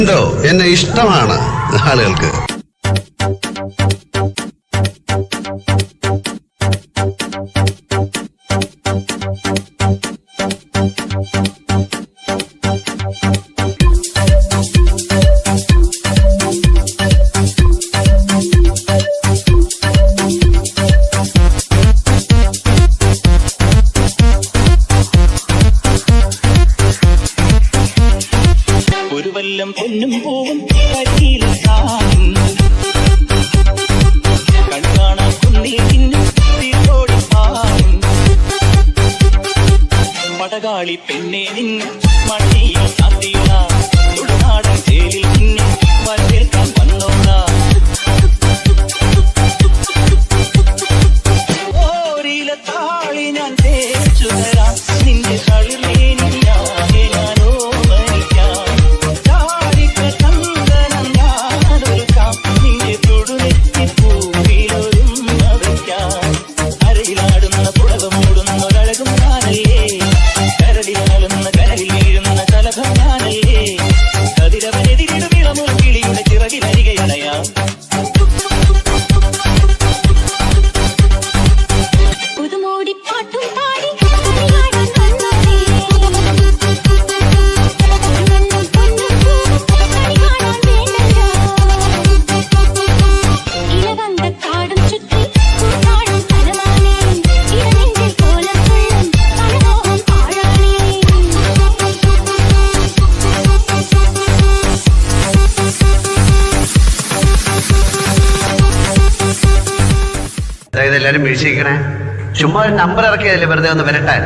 എന്തോ എന്നെ ഇഷ്ടമാണ് ആളുകൾക്ക്. പൊന്നും പൂവും കരിയിലും കൺകാണാൻ കുന്നീരിനും തീരോടി പാടും പടകാളി പെണ്ണെ നിന്നെ മണിയിൽ സാത്തിയുള്ള തുടുനാടൻ ചേലിൽ നിന്നെ വരവേൽക്കാൻ വന്നോളാ. ഓരില താളി ഞാൻ തേച്ചു തരാം നിന്റെ കളിലേനി ഞാനോ മരിക്കാം. അരയിലാടുന്ന പുടവ മൂടുന്ന ഒരഴകും ഞാനല്ലേ, കരടിലാളുന്ന കരയിൽ വീഴുന്ന കലഭം ഞാനല്ലേ, കതിരവനെതിരിടും ഇളമുൾ കിളിയുടെ ചിറകിലരികയണയാം. എല്ലാരും വീഴ്ചിക്കണേ. ചുമ്മാ ഒരു നമ്പർ ഇറക്കിയതല്ലേ വെറുതെ ഒന്ന് വരട്ടാൻ.